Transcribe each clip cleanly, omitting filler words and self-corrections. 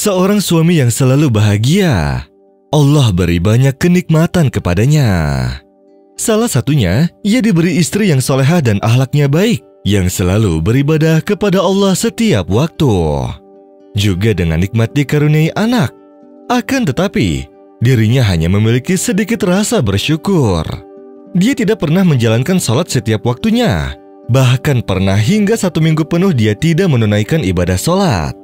seorang suami yang selalu bahagia. Allah beri banyak kenikmatan kepadanya. Salah satunya, ia diberi istri yang solehah dan akhlaknya baik, yang selalu beribadah kepada Allah setiap waktu. Juga dengan nikmat dikaruniai anak. Akan tetapi, dirinya hanya memiliki sedikit rasa bersyukur. Dia tidak pernah menjalankan sholat setiap waktunya. Bahkan pernah hingga 1 minggu penuh dia tidak menunaikan ibadah sholat.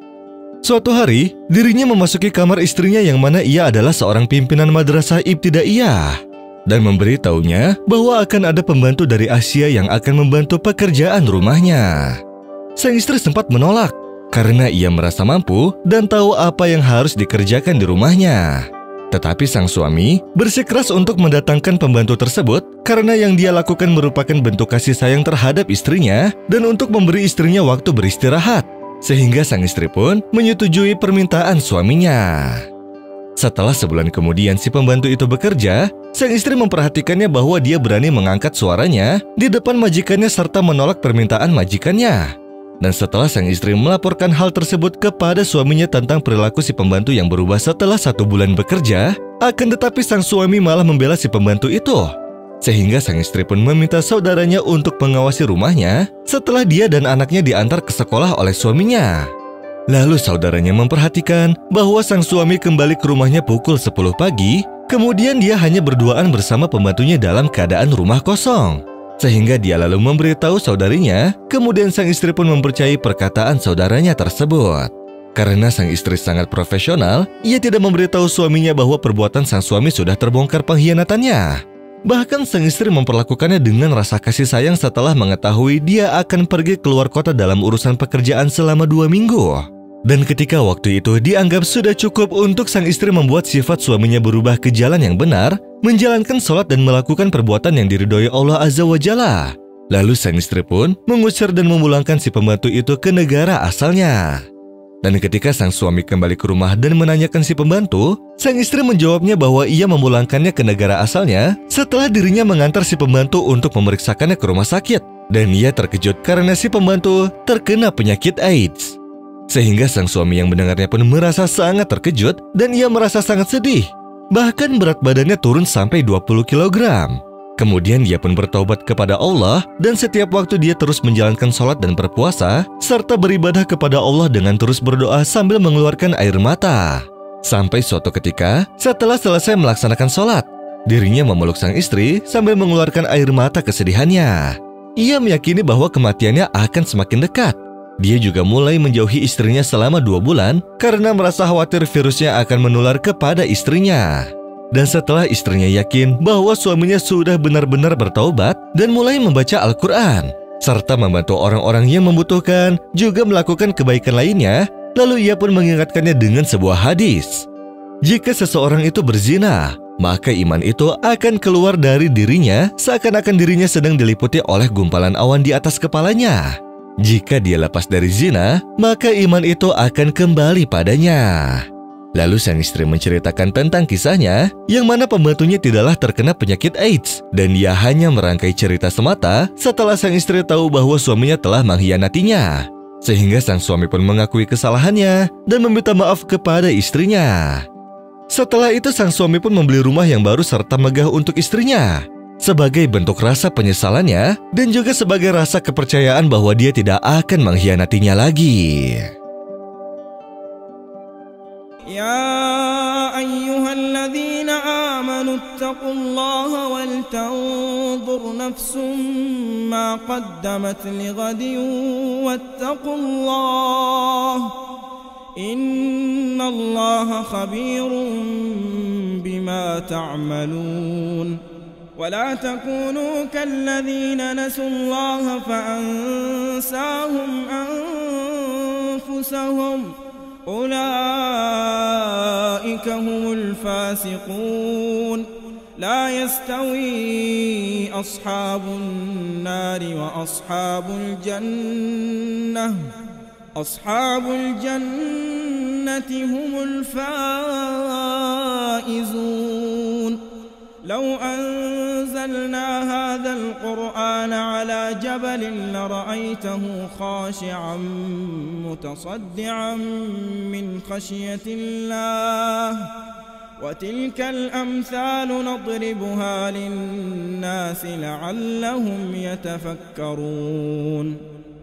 Suatu hari, dirinya memasuki kamar istrinya yang mana ia adalah seorang pimpinan madrasah ibtidaiyah dan memberitahunya bahwa akan ada pembantu dari Asia yang akan membantu pekerjaan rumahnya. Sang istri sempat menolak karena ia merasa mampu dan tahu apa yang harus dikerjakan di rumahnya. Tetapi sang suami bersikeras untuk mendatangkan pembantu tersebut karena yang dia lakukan merupakan bentuk kasih sayang terhadap istrinya dan untuk memberi istrinya waktu beristirahat. Sehingga sang istri pun menyetujui permintaan suaminya. Setelah sebulan kemudian si pembantu itu bekerja, sang istri memperhatikannya bahwa dia berani mengangkat suaranya di depan majikannya serta menolak permintaan majikannya. Dan setelah sang istri melaporkan hal tersebut kepada suaminya tentang perilaku si pembantu yang berubah setelah 1 bulan bekerja, akan tetapi sang suami malah membela si pembantu itu. Sehingga sang istri pun meminta saudaranya untuk mengawasi rumahnya setelah dia dan anaknya diantar ke sekolah oleh suaminya. Lalu saudaranya memperhatikan bahwa sang suami kembali ke rumahnya pukul 10 pagi, kemudian dia hanya berduaan bersama pembantunya dalam keadaan rumah kosong. Sehingga dia lalu memberitahu saudarinya, kemudian sang istri pun mempercayai perkataan saudaranya tersebut. Karena sang istri sangat profesional, ia tidak memberitahu suaminya bahwa perbuatan sang suami sudah terbongkar pengkhianatannya. Bahkan sang istri memperlakukannya dengan rasa kasih sayang setelah mengetahui dia akan pergi keluar kota dalam urusan pekerjaan selama 2 minggu. Dan ketika waktu itu dianggap sudah cukup untuk sang istri membuat sifat suaminya berubah ke jalan yang benar, menjalankan sholat dan melakukan perbuatan yang diridhoi Allah Azza wa Jalla. Lalu sang istri pun mengusir dan memulangkan si pembantu itu ke negara asalnya. Dan ketika sang suami kembali ke rumah dan menanyakan si pembantu, sang istri menjawabnya bahwa ia memulangkannya ke negara asalnya setelah dirinya mengantar si pembantu untuk memeriksakannya ke rumah sakit. Dan ia terkejut karena si pembantu terkena penyakit AIDS. Sehingga sang suami yang mendengarnya pun merasa sangat terkejut dan ia merasa sangat sedih. Bahkan berat badannya turun sampai 20 kg. Kemudian dia pun bertaubat kepada Allah dan setiap waktu dia terus menjalankan sholat dan berpuasa serta beribadah kepada Allah dengan terus berdoa sambil mengeluarkan air mata. Sampai suatu ketika, setelah selesai melaksanakan sholat, dirinya memeluk sang istri sambil mengeluarkan air mata kesedihannya. Ia meyakini bahwa kematiannya akan semakin dekat. Dia juga mulai menjauhi istrinya selama 2 bulan karena merasa khawatir virusnya akan menular kepada istrinya. Dan setelah istrinya yakin bahwa suaminya sudah benar-benar bertaubat dan mulai membaca Al-Quran, serta membantu orang-orang yang membutuhkan juga melakukan kebaikan lainnya, lalu ia pun mengingatkannya dengan sebuah hadis. Jika seseorang itu berzina, maka iman itu akan keluar dari dirinya seakan-akan dirinya sedang diliputi oleh gumpalan awan di atas kepalanya. Jika dia lepas dari zina, maka iman itu akan kembali padanya. Lalu sang istri menceritakan tentang kisahnya, yang mana pembantunya tidaklah terkena penyakit AIDS, dan dia hanya merangkai cerita semata setelah sang istri tahu bahwa suaminya telah mengkhianatinya. Sehingga sang suami pun mengakui kesalahannya dan meminta maaf kepada istrinya. Setelah itu sang suami pun membeli rumah yang baru serta megah untuk istrinya, sebagai bentuk rasa penyesalannya dan juga sebagai rasa kepercayaan bahwa dia tidak akan mengkhianatinya lagi. يا أيها الذين آمنوا اتقوا الله ولتنظر نفس ما قدمت لغد واتقوا الله إن الله خبير بما تعملون ولا تكونوا كالذين نسوا الله فأنساهم أنفسهم أولئك هم الفاسقون لا يستوي أصحاب النار وأصحاب الجنة أصحاب الجنة هم الفائزون لو أنزلنا هذا القرآن على جبل لرأيته خاشعا متصدعا من خشية الله وتلك الأمثال نضربها للناس لعلهم يتفكرون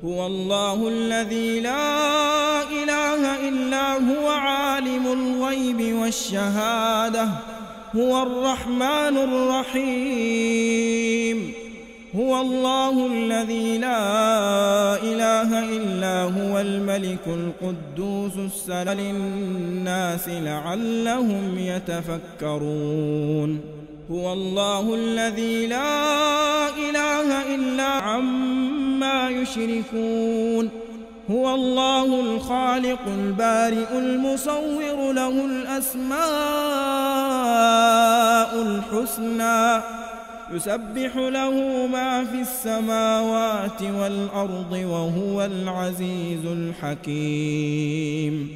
هو الله الذي لا إله إلا هو عالم الغيب والشهادة هو الرحمن الرحيم هو الله الذي لا إله إلا هو الملك القدوس السلام للناس لعلهم يتفكرون هو الله الذي لا إله إلا عما يشركون هو الله الخالق البارئ المصور له الأسماء الحسنى يسبح له ما في السماوات والأرض وهو العزيز الحكيم